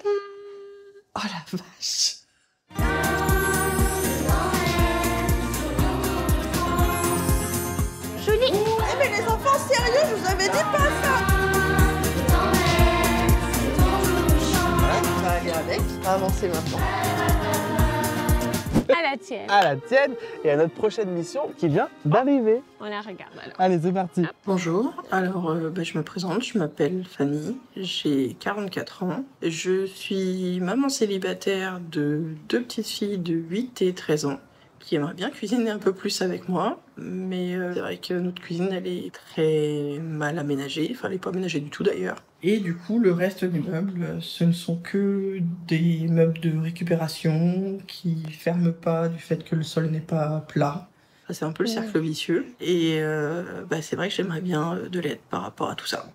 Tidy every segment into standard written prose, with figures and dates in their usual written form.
Oh la vache. Joli. Eh mais les enfants, sérieux, je vous avais dit pas ça. Voilà, on va aller avec. On va avancer maintenant. À la tienne. À la tienne et à notre prochaine mission qui vient d'arriver. On la regarde alors. Allez, c'est parti. Bonjour, alors je me présente, je m'appelle Fanny, j'ai 44 ans. Je suis maman célibataire de 2 petites filles de 8 et 13 ans qui aimeraient bien cuisiner un peu plus avec moi. Mais c'est vrai que notre cuisine, elle est très mal aménagée, enfin elle n'est pas aménagée du tout d'ailleurs. Et du coup, le reste des meubles, ce ne sont que des meubles de récupération qui ferment pas du fait que le sol n'est pas plat. C'est un peu le cercle vicieux. Et c'est vrai que j'aimerais bien de l'aide par rapport à tout ça.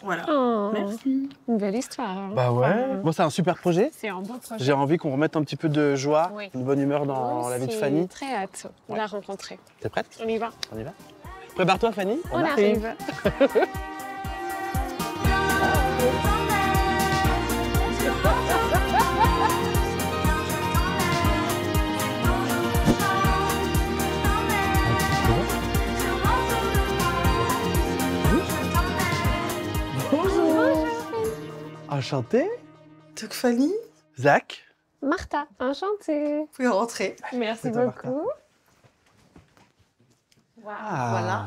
Voilà. Oh, Merci. une belle histoire. Hein. Bah ouais. Bon, c'est un super projet. C'est un bon projet. J'ai envie qu'on remette un petit peu de joie, Oui. une bonne humeur dans la vie de Fanny. J'ai très hâte de la rencontrer. T'es prête? On y va. On y va. Prépare-toi, Fanny. On arrive. Bonjour. Enchanté. Donc Fanny, Zach. Martha, enchantée. vous pouvez rentrer. Merci C'est toi, Martha. beaucoup. Ah. Voilà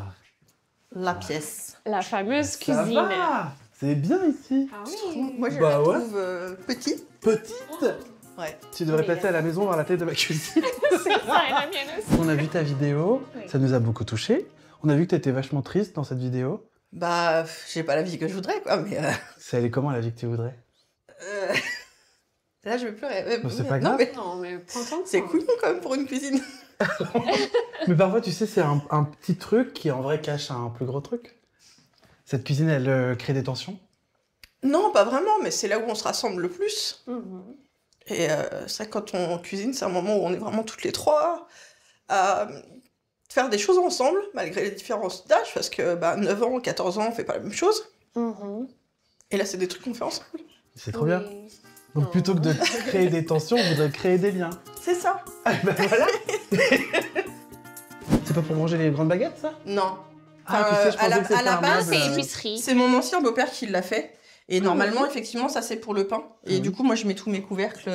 la pièce. La fameuse Ça cuisine. va. C'est bien ici. Ah oui. Moi je Bah la ouais. trouve petite. Petite. Ouais. Tu devrais Mais passer à la maison voir la tête de ma cuisine. C'est ça, et la mienne aussi. On a vu ta vidéo, Oui. ça nous a beaucoup touchés. On a vu que t'étais vachement triste dans cette vidéo. Bah, j'ai pas la vie que je voudrais quoi, mais Ça allait comment la vie que tu voudrais? là je vais pleurer. Bah, c'est Mais pas non, grave. mais Non, mais prends ton c'est temps. couillon quand même pour une cuisine. Mais parfois, tu sais, c'est un petit truc qui en vrai cache un plus gros truc. Cette cuisine, elle crée des tensions. Non, pas vraiment, mais c'est là où on se rassemble le plus. Mhm. Et c'est vrai que quand on cuisine, c'est un moment où on est vraiment toutes les trois à faire des choses ensemble, malgré les différences d'âge, parce que 9 ans, 14 ans, on fait pas la même chose. Mhm. Et là, c'est des trucs qu'on fait ensemble. C'est trop bien. Oui. Donc plutôt que de créer des tensions, on voudrait créer des liens. C'est ça. Ah, ben voilà. C'est pas pour manger les grandes baguettes, ça? Non. Ah, tu sais, je à la- pensais que c'était à la un base, meuble, C'est épicerie. C'est mon ancien beau-père qui l'a fait. Et normalement, effectivement, ça c'est pour le pain. Et du coup, moi, je mets tous mes couvercles.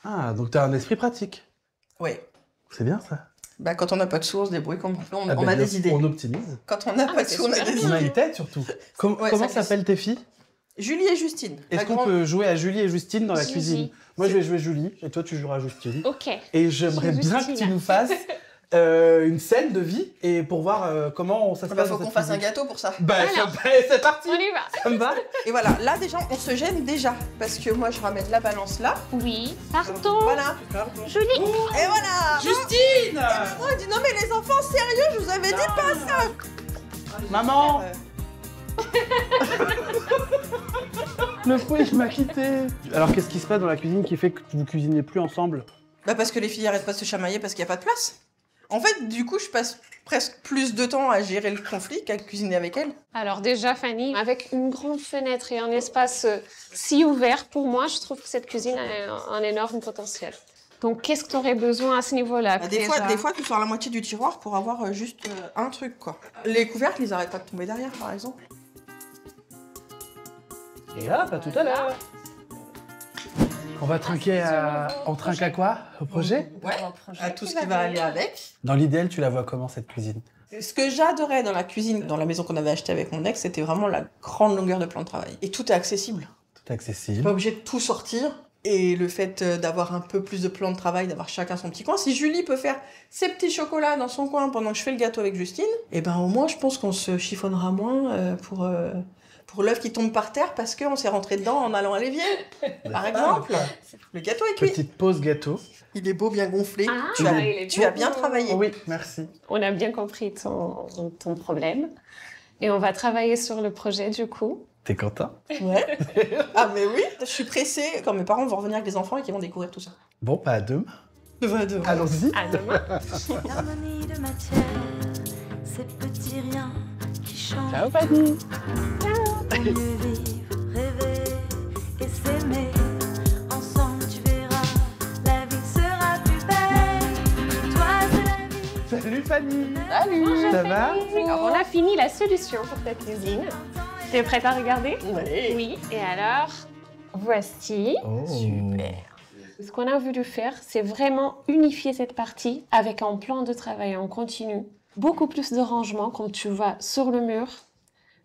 Ah, donc t'as un esprit pratique. Ouais. C'est bien, ça. Quand on n'a pas de sous, on se débrouille comme on peut. On Ah, ben, a bien des sûr, idées. On optimise. Quand on n'a pas de c'est sous, on a super des On a idées. une tête, surtout. Ouais, Comment ça, s'appellent tes filles? Julie et Justine. Est-ce La qu'on grande- peut jouer à Julie et Justine dans la Gigi. cuisine? Moi, je vais jouer Julie, et toi, tu joueras Justine. Ok. Et j'aimerais bien que Justine. tu nous fasses une scène de vie et pour voir comment ça se passe. Faut dans qu'on cette fasse un cuisine. gâteau pour ça. Alors. C'est parti. On y va. Ça me va. Et voilà, là déjà, on se gêne déjà. Parce que moi, je ramène la balance là. Oui. Partons. Voilà. Joli. Et voilà. Justine. Oh, elle dit non, mais les enfants, sérieux, je vous avais dit pas ça. Maman, Euh, le fouet m'a quitté. Alors qu'est-ce qui se passe dans la cuisine qui fait que vous cuisinez plus ensemble? parce que les filles arrêtent pas de se chamailler parce qu'il n'y a pas de place. En fait, du coup, je passe presque plus de temps à gérer le conflit qu'à cuisiner avec elles. Alors déjà, Fanny, avec une grande fenêtre et un espace si ouvert, pour moi, je trouve que cette cuisine a un énorme potentiel. Donc, qu'est-ce que tu aurais besoin à ce niveau-là? Des fois, tu sors la moitié du tiroir pour avoir juste un truc, quoi. Les couvercles, ils arrêtent pas de tomber derrière, par exemple. Et hop, à tout à l'heure. On va trinquer à... On trinque à quoi? Au projet? Ouais, à tout ce qui va aller avec. Dans l'idéal, tu la vois comment cette cuisine? Ce que j'adorais dans la cuisine, dans la maison qu'on avait achetée avec mon ex, c'était vraiment la grande longueur de plan de travail. Et tout est accessible. Tout T'es accessible. pas obligé de tout sortir. Et le fait d'avoir un peu plus de plan de travail, d'avoir chacun son petit coin. Si Julie peut faire ses petits chocolats dans son coin pendant que je fais le gâteau avec Justine, et ben au moins je pense qu'on se chiffonnera moins pour l'œuf qui tombe par terre parce qu'on s'est rentré dedans en allant à l'évier. Par exemple, le gâteau est cuit. Petite pause gâteau. Il est beau, bien gonflé. Ah, tu il est tu as beau. bien travaillé. Oh oui, merci. On a bien compris ton problème. Et on va travailler sur le projet du coup. T'es content? Ouais. Ah mais oui, je suis pressée quand mes parents vont revenir avec les enfants et qu'ils vont découvrir tout ça. Bon, pas à demain. Allons-y. À demain. L'harmonie de matière, ces petits riens qui changent. Ciao, Fanny. Mieux vivre, rêver et s'aimer. Fanny. Salut. Bonjour, Ça va? Fanny. Alors, on a fini la solution pour ta cuisine. T'es prête à regarder? Oui. Oui. Et alors, voici. Oh. Super. Ce qu'on a voulu faire, c'est vraiment unifier cette partie avec un plan de travail en continu. Beaucoup plus de rangement, comme tu vois, sur le mur.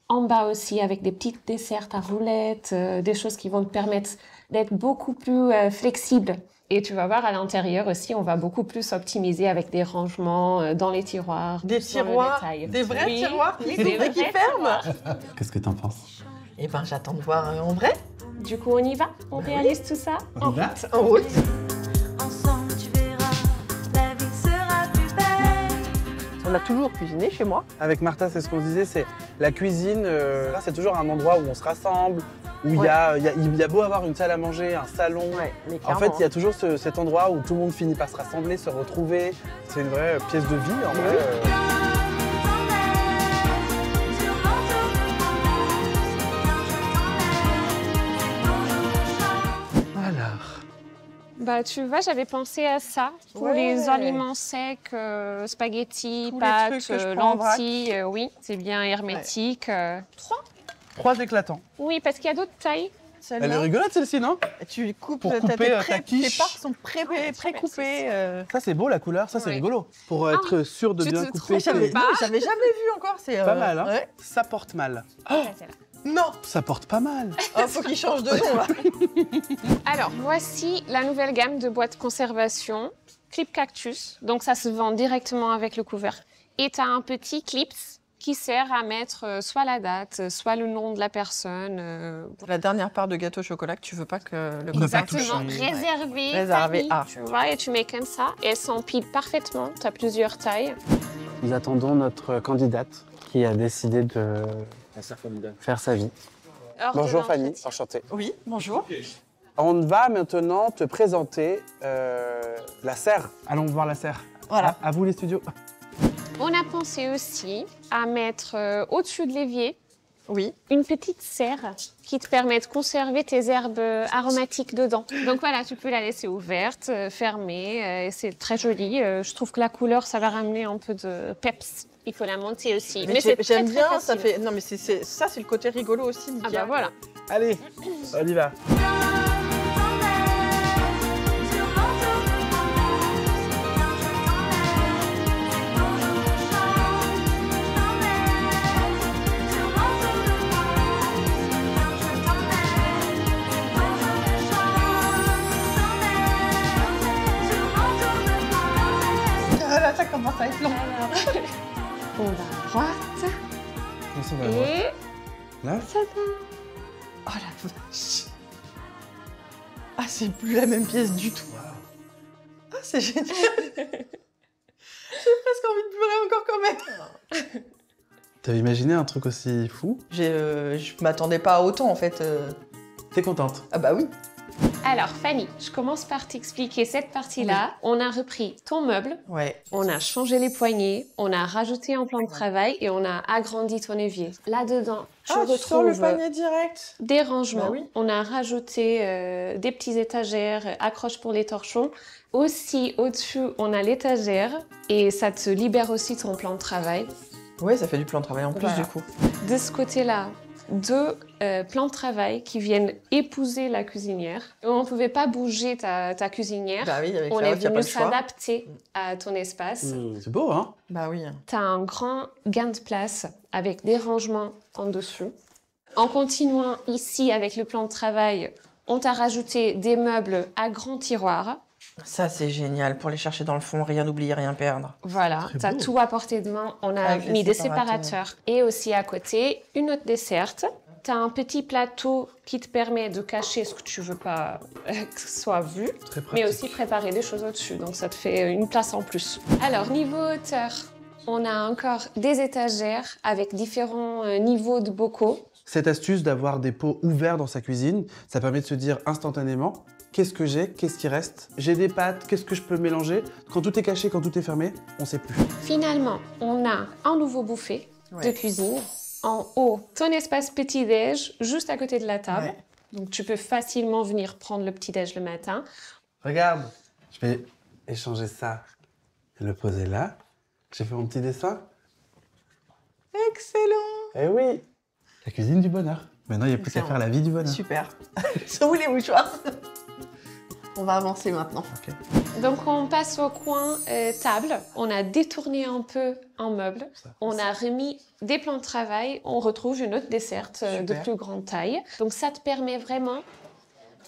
En bas aussi, avec des petites dessertes à roulettes, des choses qui vont te permettre d'être beaucoup plus flexible. Et tu vas voir, à l'intérieur aussi, on va beaucoup plus optimiser avec des rangements dans les tiroirs. Des dans le tiroirs, détail. des vrais Oui, tiroirs oui, qui des s'ouvrent et qui vrais ferment. tiroirs. Qu'est-ce que t'en penses? Eh ben, j'attends de voir en vrai. Du coup, on y va? On réalise tout ça? On y va? En route. Ensemble, tu verras, la vie sera plus belle. On a toujours cuisiné chez moi. Avec Martha, c'est ce qu'on se disait, c'est la cuisine, là, c'est toujours un endroit où on se rassemble, où il y a beau avoir une salle à manger, un salon. Mais En fait, il y a toujours cet endroit où tout le monde finit par se rassembler, se retrouver. C'est une vraie pièce de vie, en vrai. Alors, Bah, tu vois, j'avais pensé à ça pour Ouais. les aliments secs, spaghettis, Tous les pâtes, trucs que je prends en vrac. lentilles. Oui, c'est bien hermétique. 3 éclatants. Oui, parce qu'il y a d'autres tailles. Elle est Celle-là, rigolote, celle-ci, non? tu coupes, Pour couper ta quiche. tes parts sont pré-coupées. Ça, c'est beau, la couleur. Ça, c'est Ouais. rigolo. Pour être sûr de tu bien te couper. trompes tes- pas. Non, j'avais jamais vu encore. C'est Pas mal, hein? ouais. Ça porte mal. Non, Ça porte pas mal. oh, faut qu'il change de nom là. Alors, voici la nouvelle gamme de boîtes de conservation, Clip Cactus. Donc, ça se vend directement avec le couvercle. Et tu as un petit clips qui sert à mettre soit la date, soit le nom de la personne. La dernière part de gâteau au chocolat que tu veux pas que le Ne pas copain touche. Exactement, toucher. réservé, Réservé, famille, ah. tu vois, et tu mets comme ça. Et elle s'empile parfaitement, tu as plusieurs tailles. Nous attendons notre candidate qui a décidé de faire sa vie. Hors de Bonjour Fanny, l'entretien. enchanté. Oui, bonjour. On va maintenant te présenter la serre. Allons voir la serre. Voilà. À vous les studios. On a pensé aussi à mettre au-dessus de l'évier Oui. une petite serre qui te permet de conserver tes herbes aromatiques dedans. Donc voilà, tu peux la laisser ouverte, fermée, et c'est très joli. Je trouve que la couleur, ça va ramener un peu de peps. Il faut la monter aussi. Mais c'est j'aime très, bien, très ça facile. fait. Non, mais ça, c'est le côté rigolo aussi. Ah d'Ikea. bah voilà. Allez, on y va. Ah, là, ça commence à être long. Alors, on va à droite On va voir. et Là, Oh la vache. Ah, c'est plus la même pièce du tout. Ah, c'est génial. J'ai presque envie de pleurer encore quand même. t'avais imaginé un truc aussi fou? Je m'attendais pas à autant en fait. T'es contente? Ah bah oui. Alors Fanny, je commence par t'expliquer cette partie-là. On a repris ton meuble, Ouais. on a changé les poignées, on a rajouté un plan de travail et on a agrandi ton évier. Là-dedans, tu Ah, tu sors le retrouves panier direct. des rangements. Bah oui. On a rajouté des petits étagères, accroches pour les torchons. Aussi, au-dessus, on a l'étagère et ça te libère aussi ton plan de travail. Ouais, ça fait du plan de travail en plus Voilà. du coup. De ce côté-là, deux plans de travail qui viennent épouser la cuisinière. On ne pouvait pas bouger ta cuisinière. Bah oui, avec On la est haute, y a pas venu le choix. s'adapter à ton espace. C'est beau, hein? Bah oui. Tu as un grand gain de place avec des rangements en dessous. En continuant ici avec le plan de travail, on t'a rajouté des meubles à grands tiroirs. Ça, c'est génial. Pour les chercher dans le fond, rien oublier, rien perdre. Voilà, Très tu as beau. tout à portée de main. On a Avec les mis des séparateurs. séparateurs. Et aussi à côté, une autre desserte. Tu as un petit plateau qui te permet de cacher ce que tu veux pas que ce soit vu, Très pratique. mais aussi préparer des choses au-dessus. Donc ça te fait une place en plus. Alors, niveau hauteur, on a encore des étagères avec différents niveaux de bocaux. Cette astuce d'avoir des pots ouverts dans sa cuisine, ça permet de se dire instantanément qu'est-ce que j'ai, qu'est-ce qui reste, j'ai des pâtes, qu'est-ce que je peux mélanger. Quand tout est caché, quand tout est fermé, on sait plus. Finalement, on a un nouveau buffet de Ouais. cuisine. En haut, ton espace petit-déj, juste à côté de la table. Ouais. Donc, tu peux facilement venir prendre le petit-déj le matin. Regarde, je vais échanger ça et le poser là. J'ai fait mon petit dessin. Excellent. Eh oui. La cuisine du bonheur. Maintenant, il n'y a plus qu'à Excellent. faire la vie du bonheur. Super. Sont où les mouchoirs? On va avancer maintenant. Ok. Donc on passe au coin table. On a détourné un peu un meuble. On a remis des plans de travail. On retrouve une autre desserte de Super. plus grande taille. Donc ça te permet vraiment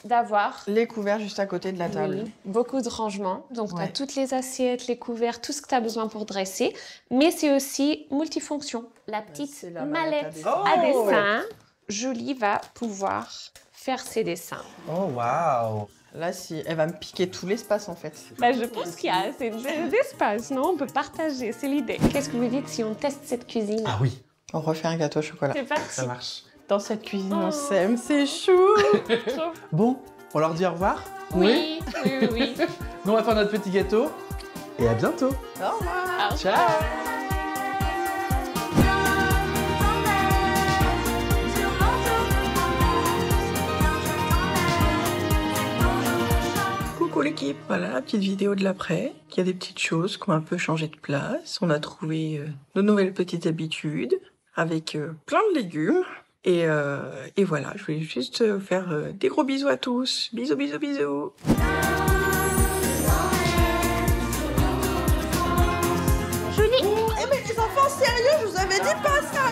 d'avoir Les couverts juste à côté de la table. oui, beaucoup de rangements. Donc tu as Ouais. toutes les assiettes, les couverts, tout ce que tu as besoin pour dresser. Mais c'est aussi multifonction. La petite c'est la mallette mallette à à dessin. dessin. Julie va pouvoir faire ses dessins. Oh, waouh. Là, si elle va me piquer tout l'espace en fait. Bah, je pense qu'il y a assez d'espace, non? On peut partager, c'est l'idée. Qu'est-ce que vous dites si on teste cette cuisine? Ah oui, On refait un gâteau au chocolat. C'est parti. ça marche. Dans cette cuisine, on Oh. s'aime, c'est chou. Bon, on leur dit au revoir. Oui, oui, oui. Nous, on va faire notre petit gâteau. Et à bientôt. Au revoir. Ciao. Coucou l'équipe, voilà la petite vidéo de l'après. Il y a des petites choses qui ont un peu changé de place. On a trouvé de nouvelles petites habitudes avec plein de légumes. Et voilà, je voulais juste faire des gros bisous à tous. Bisous, bisous, bisous. Julie, Eh mais les enfants, sérieux, je vous avais dit pas ça.